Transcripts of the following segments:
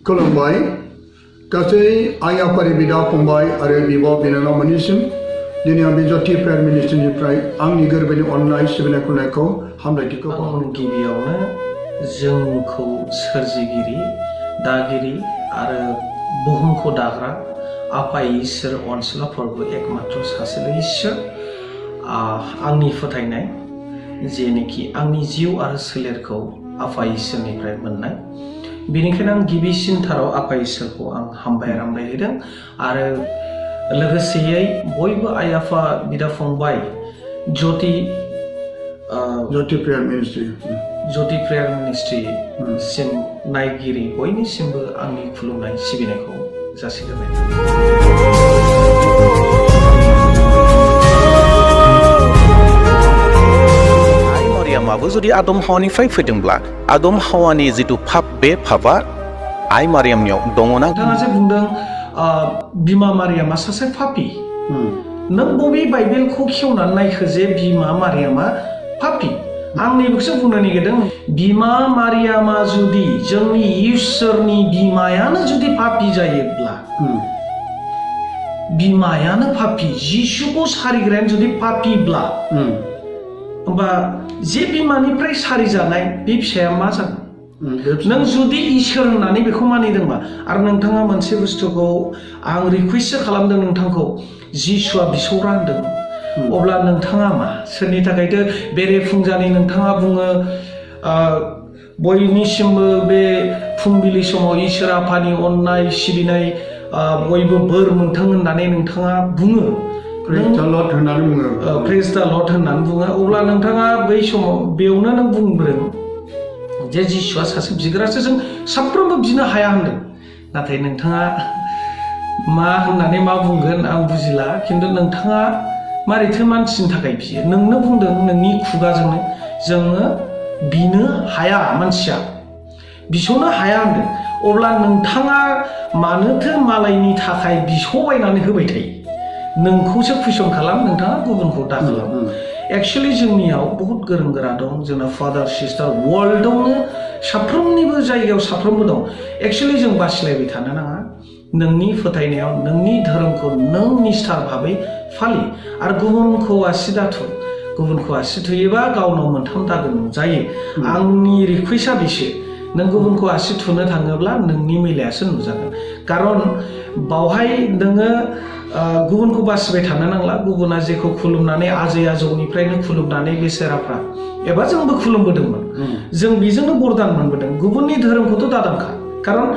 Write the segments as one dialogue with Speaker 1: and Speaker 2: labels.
Speaker 1: खुलुमबाय गासै आइ आफानि बिदा फंबाय आरो बिब' बिनानावमोननिसिम दिनै आं बे ज्योति प्रेयार मिनिस्ट्रिनिफ्राय आंनि गोरबोनि अननाय सिबिनाय खुलुमनायखौ हामलायथिखौ
Speaker 2: गिबियावनो जोंखौ सोरजिगिरि दागिरि आरो बुहुमखौ दाग्रा आफा इसोर अनसुला फोरबो एकमात्र सासेल' इसोर आंनि फोथायनाय जेनोखि आंनि जिउ आरो सोलेरखौ आफा इसोरनिफ्राय मोननाय बेनिखायनो आं गिबिसिनथाराव आफा इसोरखौ आं हामबायहोदों आरो लोगोसेयै बयबो आइ आफा बिदा फंबाय ज्योति प्रेयार मिनिस्ट्रि सिम नायगिरि बयनिसिमबो आंनि खुलुमनाय सिबिनायखौ जासिग्रोनाय
Speaker 3: मारियामाबो जुदि आदम हावानिफ्राय फैदोंब्ला आदम हावानि जिथु पाप बे पापा आइ मारियामनियाव दङना?
Speaker 2: नोंथाङा जे बुंदों बिमा मारियामा सासे पापी नों बबे बाइबेलखौ खेवनानै नायखो जे बिमा मारियामा पापी आं नैबेखौसो बुंनो नागिरदों बिमा मारियामा जुदि जोंनि इसोरनि बिमायानो जुदि पापी जायोब्ला बिमायानो पापी जिसुखौ सारिग्रायानो जुदि पापीब्ला होमबा जे बिमानिफ्राय सारिजानाय बे फिसाया मा जागोन? नों जुदि इसोर होननानै बेखौ मानिदोंबा आरो नोंथाङा मोनसे बुस्थुखौ आं रिकुवेस्टसो खालामदों नोंथांखौ जिसुआ बिसौरा होनदों अब्ला नोंथाङा मा सोरनि थाखायथ' बेरेफुंजानि नोंथाङा बुङो बयनिसिमबो बे फुंबिलि समाव इसोर आफानि अननाय सिबिनाय बयबो बोर मोनथों होननानै नोंथाङा बुङो
Speaker 1: प्रेज द लर्ड होननानै बुङो
Speaker 2: प्रेज द लर्ड होननानै बुङो अब्ला नोंथाङा बै समाव बेयावनो नों बुंग्रों जे जिसुआ सासे बिग्रासो जों साफ्रोमबो बिनो हाया होनदों नाथाय नोंथाङा मा होननानै मा बुंगोन आं बुजिला खिन्थु नोंथाङा मारैथो मानसिनि थाखाय बियो नोंनो बुंदों नोंनि खुगाजोंनो जोङो बिनो हाया मानसिया बिस'नो हाया होनदों अब्ला नोंथाङा मानोथो मालायनि थाखाय बिस'बायनानै होबाय थायो नोंखौसो कुइसन खालाम नोंथाङा गुबुनखौ दा खालाम एक्चुअली जोंनियाव बहुत गोरों गोरा दं जोंना फादार सिस्टार वर्ल्डआवनो साफ्रोमनिबो जायगायाव साफ्रोमबो दं एक्चुअली जों बासिलायबाय थानो नाङा नोंनि फोथायनायाव नोंनि धोरोमखौ नों निष्ठार भाबै फालि आरो गुबुनखौ आसि दाथु गुबुनखौ आसि थुयोबा गावनाव मोनथाम दागो नुजायो आंनि रिकुवेस्टआ बेसो नों गुबुनखौ आसि थुनो थाङोब्ला नोंनि मैलायासो नुजागोन खारन बावहाय नोङो गुबुनखौ बासिबाय थानो नांला गुबुना जेखौ खुलुमनानै आजै आजौनिफ्रायनो खुलुमनानै बेसेराफ्रा एबा जोंबो खुलुमबोदोंमोन जों बेजोंनो बरदान मोनबोदों गुबुननि धोरोमखौथ' दादांखा खारन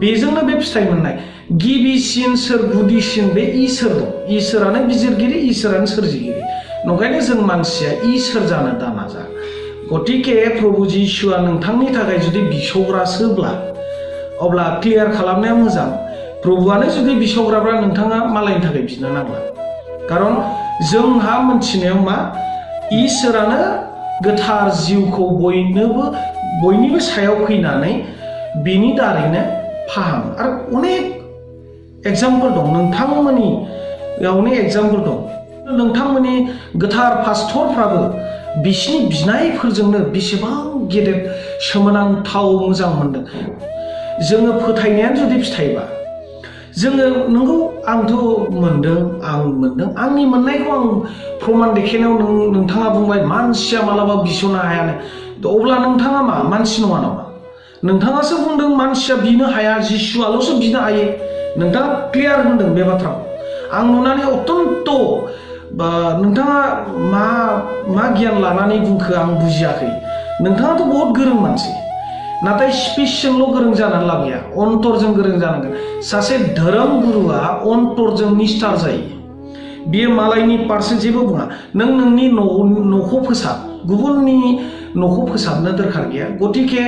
Speaker 2: बेजोंनो बे फिथाइ मोननाय गिबिसिन सोर गुदिसिन बे इसोर दं इसोरानो बिजिरगिरि इसोरानो सोरजिगिरि नंखायनो जों मानसिया इसोर जानो दा नाजा गतिके प्रभु जिसुआ नोंथांनि थाखाय जुदि बिसौग्रासोब्ला अब्ला क्लियार खालामनाया मोजां प्रभुआनो जुदि बिसौग्राब्ला नोंथाङा मालायनि थाखाय बिनो नांला खारन जोंहा मोनथिनायाव मा इसोरानो गोथार जिउखौ बयनिबो सायाव फैनानै बेनि दारैनो फाहामो आरो अनेक एग्जाम्पल दं नोंथांमोननियावनो एग्जाम्पल दं नोंथांमोननि गोथार पास्टरफ्राबो बिसिनि बिनायफोरजोंनो बेसेबां गेदेर सोमोनांथाव मोजां मोनदों जोङो फोथायनायानो जुदि फिथाइबा जोङो नंगौ आंथ' मोनदों आंनि मोननायखौ आं प्रमान देखायनायाव नोंथाङा बुंबाय मानसिया मालाबा बिस'नो हायानो अब्ला नोंथाङा मा मानसि नङा नामा नोंथाङासो बुंदों मानसिया बिनो हाया जिसुआल'सो बिनो हायो नोंथाङा क्लियार होनदों बे बाथ्राखौ आं नुनानै अत्यन्त नोंथाङा मा गियान लानानै बुंखो आं बुजियाखै नोंथाङाथ' बहुत गोरों मानसि नाथाय स्पिचजोंल' गोरों जानानै लाब गैया अन्तरजों गोरों जानांगोन सासे धोरोम गुरुआ अन्तरजों निष्ठार जायो बियो मालायनि फारसे जेबो बुङा नों नोंनि न'खौ फोसाब गुबुननि न'खौ फोसाबनो दरखार गैया गतिके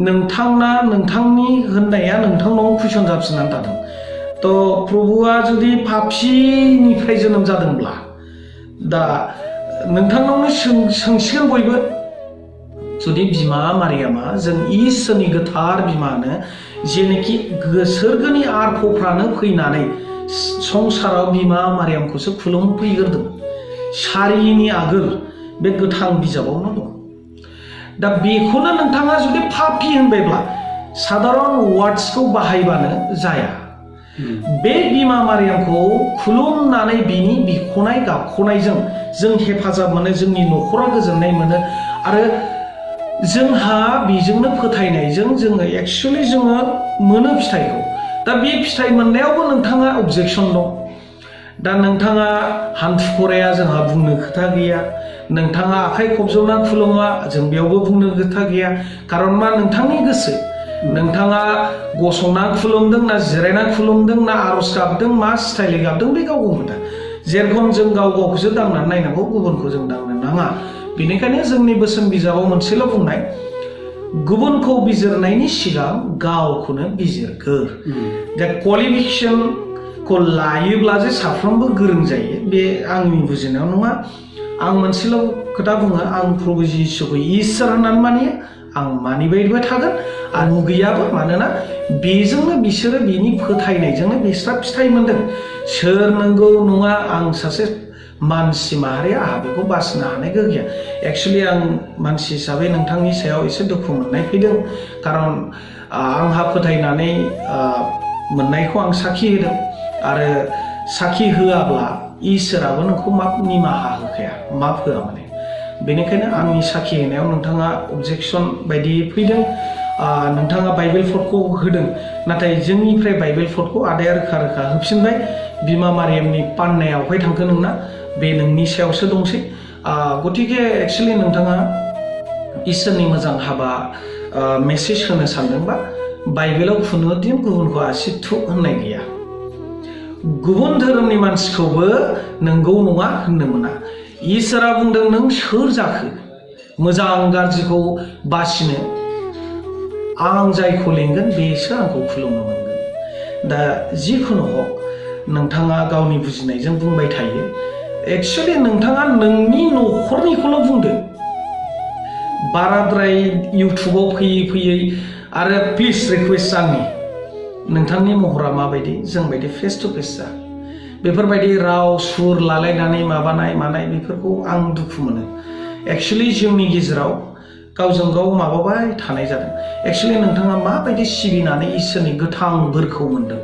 Speaker 2: नोंथांनि होननाया नोंथांनाव कुइसन जाफिननानै थादों थ' प्रभुआ जुदि पापीनिफ्राय जोनोम जादोंब्ला दा नोंथांनावनो सोंसिगोन बयबो जुदि बिमा मारियामा जों इसोरनि गोथार बिमानो जेनोखि सोरगोनि आरफफ्रानो फैनानै संसाराव बिमा मारियामखौसो खुलुमफैग्रोदों सारिनि आगोल बे गोथां बिजाबावनो दं दा बेखौनो नोंथाङा जुदि पापी होनबायब्ला साधारन वार्ड्सखौ बाहायबानो जाया बे बिमा मारियामखौ खुलुमनानै बिनि बिख'नाय गाबख'नायजों जों हेफाजाब मोनो जोंनि न'खरा गोजोननाय मोनो आरो जोंहा बेजोंनो फोथायनायजों जोङो एक्चुअलि जोङो मोनो फिथाइखौ दा बे फिथाइ मोननायावबो नोंथाङा अबजेक्सन दं दा नोंथाङा हान्थु खराया जोंहा बुंनो खोथा गैया नोंथाङा आखाइ खबजबना खुलुमा जों बेयावबो बुंनो खोथा गैया खारन मा नोंथांनि गोसो नोंथाङा गसंना खुलुमदों ना जिरायना खुलुमदों ना आरज गाबदों मा स्टाइलै गाबदों बे गाव गाव खोथा जेरखम जों गाव गावखौसो दांनानै नायनांगौ गुबुनखौ जों दांनो नाङा बेनिखायनो जोंनि बोसोन बिजाबाव मोनसेल' बुंनाय गुबुनखौ बिजिरनायनि सिगां गावखौनो बिजिरगोर दा क्वालिफिकेसनखौ लायोब्ला जे साफ्रोमबो गोरों जायो बे आंनि बुजिनायाव नङा आं मोनसेल' खोथा बुङो आं प्रभु जिसुखौ इसोर होननानै मानियो आं मानिबायबो थागोन आं मुगैयाबो मानोना बेजोंनो बिसोरो बिनि फोथायनायजोंनो बिस्रा फिथाइ मोनदों सोर नंगौ नङा आं सासे मानसि माहारिया आंहा बेखौ बासिनो हानाय गोहो गैया एक्चुअलि आं मानसि हिसाबै नोंथांनि सायाव एसे दुखु मोननाय फैदों खारन आंहा फोथायनानै मोननायखौ आं साखि होदों आरो साखि होआब्ला इसोराबो नोंखौ माफ निमाहा होखाया माफ होआ माने बेनिखायनो आंनि साखि होनायाव नोंथाङा अबजेक्सन बायदि फैदों नोंथाङा बाइबेल फटखौ होदों नाथाय जोंनिफ्राय बाइबेल फटखौ आदाया रोखा रोखा होफिनबाय बिमा मारियामनि पान्नायावहाय थांखो नोंना बे नोंनि सायावसो दंसै गतिके एक्चुअलि नोंथाङा इसोरनि मोजां हाबा मेसेज होनो सानदोंबा बाइबेलाव खुनु दिन गुबुनखौ आसि थु होननाय गैया गुबुन धोरोमनि मानसिखौबो नंगौ नङा होननो मोना इसोरा बुंदों नों सोर जाखो मोजां गाज्रिखौ बासिनो आं जायखौ लेंगोन बेसो आंखौ खुलुमनो मोनगोन दा जिखुनु हक नोंथाङा गावनि बुजिनायजों बुंबाय थायो एक्चुअलि नोंथाङा नोंनि न'खरनिखौल' बुंदो बाराद्राय इउटुबाव फैयै फैयै आरो प्लिज रिकुवेस्ट आंनि नोंथांनि महरा माबायदि जों बायदि फेस टु फेस जा बेफोरबायदि राव सुर लालायनानै माबानाय मानाय बेफोरखौ आं दुखु मोनो एक्चुअलि जोंनि गेजेराव गावजों गाव माबाबाय थानाय जादों एक्चुअलि नोंथाङा माबायदि सिबिनानै इसोरनि गोथां बोरखौ मोनदों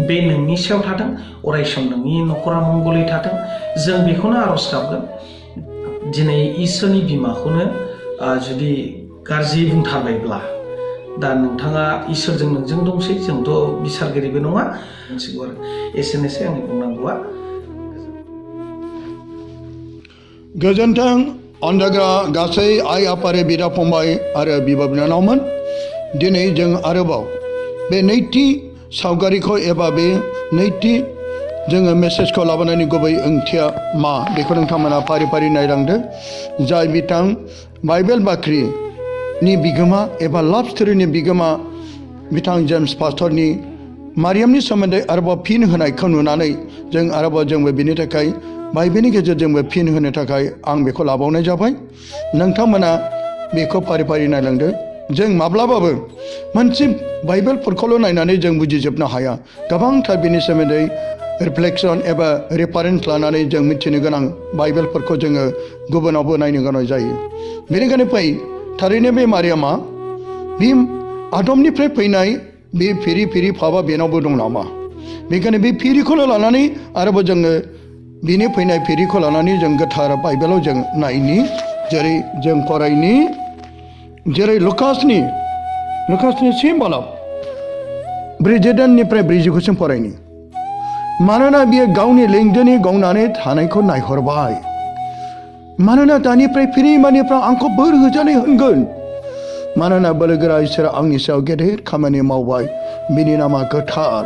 Speaker 2: बे नोंनि सायाव थाथों अरायसम नोंनि न'खरा मंगलै थाथों जों बेखौनो आरज गाबगोन दिनै इसोरनि बिमाखौनो जुदि गाज्रि बुंथारबायब्ला दा नोंथाङा इसोरजों नोंजों दंसै जोंथ' बिसारगिरिबो नङा मिथिगौ आरो एसेनोसै आंनि बुंनांगौआ
Speaker 1: गोजोन्थों अनजाग्रा गासै आइ आफारि बिदा फंबाय आरो बिब' बिनानावमोन दिनै जों आरोबाव बे नैथि सावगारिखौ एबा बे नैथि जोङो मेसेजखौ लाबोनायनि गुबै ओंथिया मा बेखौ नोंथांमोना फारि फारि नायलांदो जाय बिथां बाइबेल बाख्रिनि बिगोमा एबा लाभ स्ट'रिनि बिगोमा बिथां जेम्स पास्टरनि मारियामनि सोमोन्दै आरोबाव फिन होनायखौ नुनानै जों आरोबाव जोंबो बिनि थाखाय बाइबेलनि गेजेरजोंबो फिन होनो थाखाय आं बेखौ लाबावनाय जाबाय नोंथांमोना बेखौ फारि फारि नायलांदो जों माब्लाबाबो मोनसे बाइबेलफोरखौल' नायनानै जों बुजिजोबनो हाया गोबांथार बेनि सोमोन्दै रिफ्लेक्सन एबा रेफारेन्स लानानै जों मिथिनो गोनां बाइबेलफोरखौ जोङो गुबुनावबो नायनो गोनां जायो बेनिखायनो फै थारैनो बे मारियामा बे आदमनिफ्राय फैनाय बे फिरि फिरि फाबा बेनावबो दं नामा बेनिखायनो बे फिरिखौल' लानानै आरोबाव जोङो बिनि फैनाय फिरिखौ लानानै जों गोथार बाइबेलाव जों नायनि जेरै जों फरायनि जेरै लुकासनि सिम्बलाव ब्रिजिदाननिफ्राय ब्रैजिगुसिम फरायनि मानोना बियो गावनि लेंदोनि गावनानै थानायखौ नायहरबाय मानोना दानिफ्राय फिरिमानिफ्राय आंखौ बोर होजानाय होनगोन मानोना बोलोगोरा इसोरा आंनि सायाव गेदेर खामानि मावबाय बिनि नामा गोथार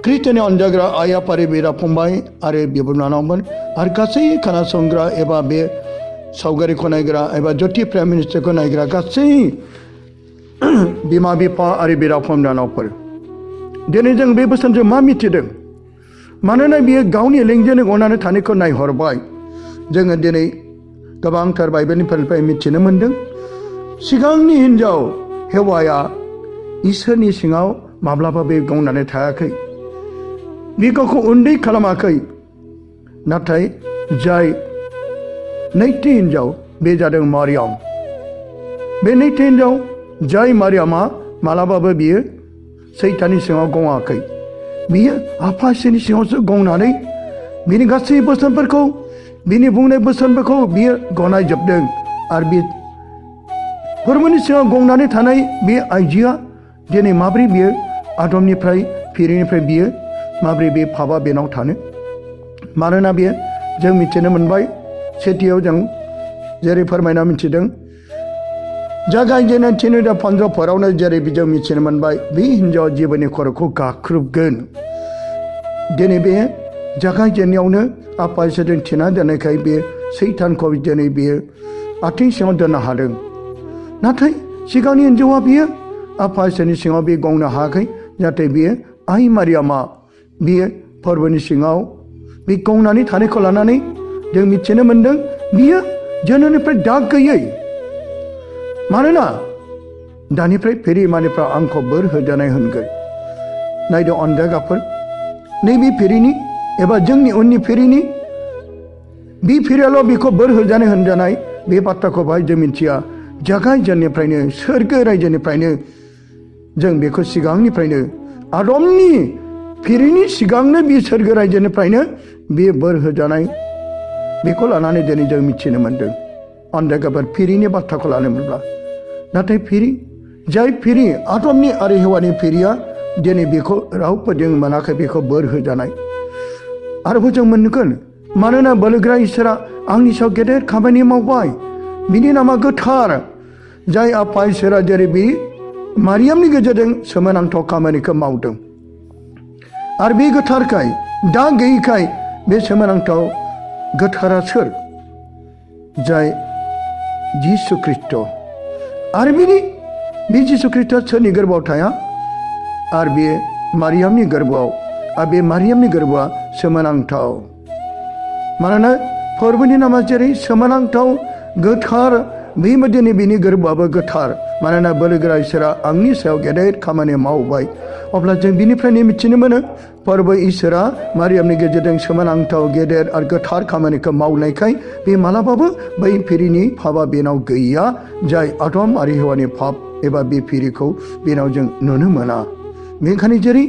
Speaker 1: ख्रिस्ट'नि अनजाग्रा आइ आफारि बिदा फंबाय आरो बिब' बिनानावमोन आरो गासै खोनासंग्रा एबा बे सावगारिखौ नायग्रा एबा ज्योति प्राइम मिनिस्टारखौ नायग्रा गासै बिमा बिफा आरो बिदा फंबायफोर दिनै जों बे बोसोनजों मा मिथिदों मानोना बियो गावनि लेंजों गनानै थानायखौ नायहरबाय जोङो दिनै गोबांथार बाइबेलनिफ्राय मिथिनो मोन्दों सिगांनि हिन्जाव हेवाया इसोरनि सिङाव माब्लाबाबो गावनानै थायाखै बे गावखौ उन्दै खालामाखै नाथाय जाय नैथि हिन्जाव बे जादों मारियाम बे नैथि हिन्जाव जाय मारियामा मालाबाबो बियो सैताननि सिङाव गङाखै बियो आफा इसोरनि सिङावसो गंनानै बिनि गासै बोसोनफोरखौ बिनि बुंनाय बोसोनफोरखौ बियो गनायजोबदों आरो बे फोरबोनि सिङाव गंनानै थानाय बे आइजोआ दिनै माब्रै बियो आदमनिफ्राय फिरिनिफ्राय बियो माब्रै बे पापा बेनाव थानो मानोना बियो जों मिथिनो मोनबाय सेथियाव जों जेरै फोरमायना मिथिदों जागायजेननाय 3:15 जेरै जों मिथिनो मोनबाय बे हिन्जावा जिबोनि खर'खौ गाख्रुबगोन दिनै बे जागायजेननायावनो आफा इसोरजों थिना दोननायखाय बे सैतानखौ दिनै बियो आथिं सिङाव दोननो हादों नाथाय सिगांनि हिन्जावा बियो आफा इसोरनि सिङाव बे गंनो हायाखै जाहाथे बियो आइ मारियामा बियो फोरबोनि सिङाव बे गंनानै थानायखौ लानानै जों मिथिनो मोन्दों बियो जोनोमनिफ्राय दाग गैयै मानोना दानिफ्राय फेरिमानिफ्राय आंखौ बोर होजानाय होनगोन नायदो अनजागाफोर नैबे फेरिनि एबा जोंनि उननि फेरिनि बे फेरियाल' बेखौ बोर होजानाय होनजानाय बे बाथ्राखौ बाहाय जों मिथिया जागायजेननिफ्रायनो सोरगो रायजोनिफ्रायनो जों बेखौ सिगांनिफ्रायनो आदमनि फिरिनि सिगांनो बे सोरगो रायजोनिफ्रायनो बे बोर होजानाय बेखौ लानानै दिनै जों मिथिनो मोन्दों अनजागाफोर फिरिनि बाथ्राखौ लानो मोनब्ला नाथाय फिरि जाय फिरि आदमनि आरो हेवानि फिरिया दिनै बेखौ रावबो जों मोनाखै बेखौ बोर होजानाय आरोबाव जों मोनगोन मानोना बोलोग्रा इसोरा आंनि सायाव गेदेर खामानि मावबाय बिनि नामा गोथार जाय आफा इसोरा जेरै बे मारियामनि गेजेरजों सोमोनांथाव खामानिखौ मावदों आरो बे गोथारखाय दा गैयैखाय बे सोमोनांथाव गोथारा सोर जाय जिसु ख्रिस्ट आरो बे जिसु ख्रिस्टआ सोरनि गोरबोआव थाया आरो बे मारियामनि गोरबोआव आरो बे मारियामनि गोरबोआ सोमोनांथाव मानोना फोरबोनि नामा जेरै सोमोनांथाव गोथार बेबायदिनो बिनि गोरबोआबो गोथार मानोना बोलोगोरा इसोरा आंनि सायाव गेदेर खामानि मावबाय अब्ला जों बिनिफ्रायनो मिथिनो मोनो फोरबो इसोरा मारियामनि गेजेरजों सोमोनांथाव गेदेर आरो गोथार खामानिखौ मावनायखाय बे मालाबाबो बै फिरिनि पापा बेनाव गैया जाय आदम आरो हेवानि पाप एबा बे फिरिखौ बेनाव जों नुनो मोना बेनिखायनो जेरै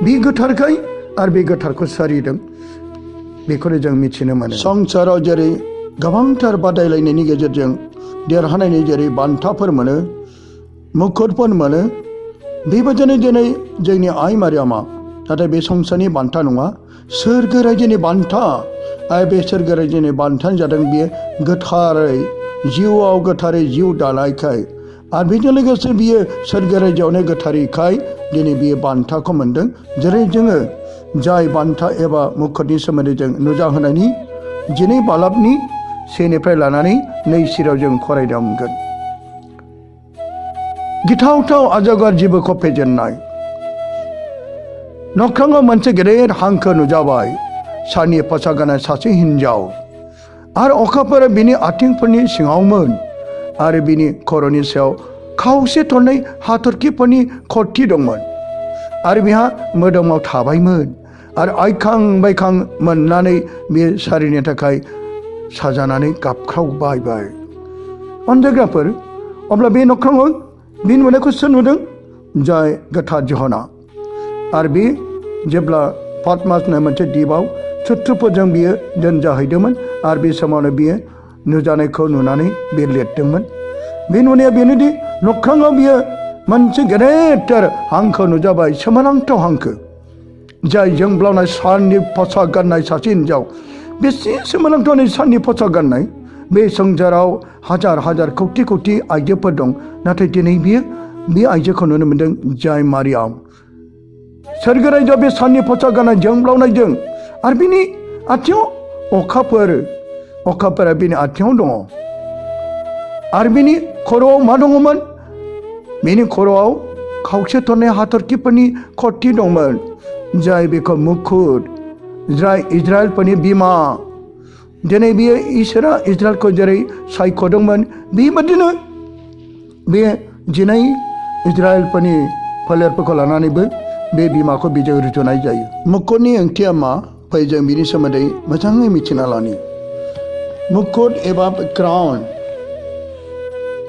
Speaker 1: बे गोथारखाय आरो बे गोथारखौ सारिदों बेखौनो जों मिथिनो मोनो संसाराव जेरै गोबांथार बादायलायनायनि गेजेरजों देरहानायनि जेरै बान्थाफोर मोनो मुकुटफोर मोनो बेबायदिनो दिनै जोंनि आइ मारियामा नाथाय बे संसारनि बान्था नङा सोरगो रायजोनि बान्था आरो बे सोरगो रायजोनि बान्थायानो जादों बेयो गोथारै जिउआव गोथारै जिउ दानायखाय आरो बेजों लोगोसे बियो सोरगो रायजोआवनो गोथारैखाय दिनै बियो बान्थाखौ मोन्दों जेरै जोङो जाय बान्था एबा मुकुटनि सोमोन्दै जों नुजाहोनायनि 2 बालाबनि 1 लानानै 2 जों फरायनो मोनगोन गिथावथाव आजागार जिबोखौ फेजेननाय नख्राङाव मोनसे गेदेर हांखो नुजाबाय साननि फोसा गाननाय सासे हिन्जाव आरो अखाफोरा बिनि आथिंफोरनि सिङावमोन आरो बिनि खर'नि सायाव खावसे थरनै हाथरखिफोरनि खरथि दंमोन आरो बिहा मोदोमाव थाबायमोन आरो आइखां बायखां मोननानै बे सारिनि थाखाय साजानानै गाबख्रावबायबाय अनजाग्राफोर अब्ला बे नख्राङाव बे नुनायखौ सोर नुदों जाय गोथार जहना आरो बे जेब्ला पाटमास होननाय मोनसे द्वीपआव सुथ्रुफोरजों बियो दोनजाहैदोंमोन आरो बे समावनो बियो नुजानायखौ नुनानै बे लिरदोंमोन बे नुनाया बेनोदि नख्राङाव बियो मोनसे गेदेरथार हांखो नुजाबाय सोमोनांथाव हांखो जाय जोंब्लावनाय साननि पोसाक गाननाय सासे हिन्जाव बेसे सोमोनांथाव साननि पोसाक गाननाय बे संसाराव हाजार हाजार कौटि कौटि आइजोफोर दं नाथाय दिनै बियो बे आइजोखौ नुनो मोन्दों जाय मारियाम सोरगो रायजोआव बे साननि पोसाक गाननाय जोंब्लावनायजों आरो बिनि आथिङाव अखाफोरा बिनि आथिङाव दङ आरो बिनि खर'आव मा दङमोन बिनि खर'आव खावसे थरनै हाथरखिफोरनि खरथि दंमोन जाय बेखौ मुकुट जाय इजराइलफोरनि बिमा दिनै बियो इसोरा इजराइलखौ जेरै सायख'दोंमोन बेबादिनो बे 12 इजराइलफोरनि फोलेरफोरखौ लानानैबो बे बिमाखौ बिजों रुजुनाय जायो मुकुटनि ओंथिया मा फै जों बिनि सोमोन्दै मोजाङै मिथिना लानि मुकुट एबा क्राउन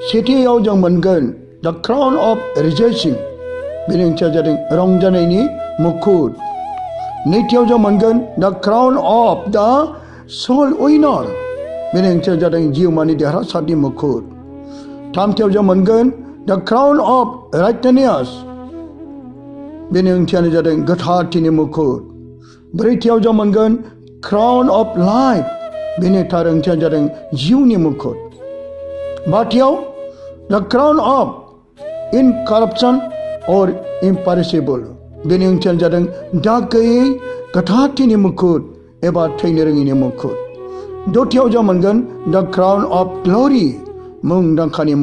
Speaker 1: सेथियाव जों मोनगोन द क्राउन अफ रिजॉइसिं बेनि ओंथिया जादों रंजानायनि मुकुट नैथियाव जों मोनगोन द क्राउन अफ द सोल विनार बेनि ओंथिया जादों जिउमानि देरहासारनि मुकुट थामथियाव जों मोनगोन द क्राउन अफ राइटनेस बेनि ओंथियानो जादों गोथारथिनि मुकुट ब्रैथियाव जों मोनगोन क्राउन अफ लाइफ बेनि थार ओंथिया जादों जिउनि मुकुट बाथियाव द क्राउन अफ इनकारप्शन और इम्पेरिशेबल बेनि ओंथियानो जादों दाग गैयै गोथारथिनि मुकुट एबा थैनो रोङिनि मुकुट दथियाव जों मोनगोन द क्राउन अफ ग्ल'रि मुंदांखानि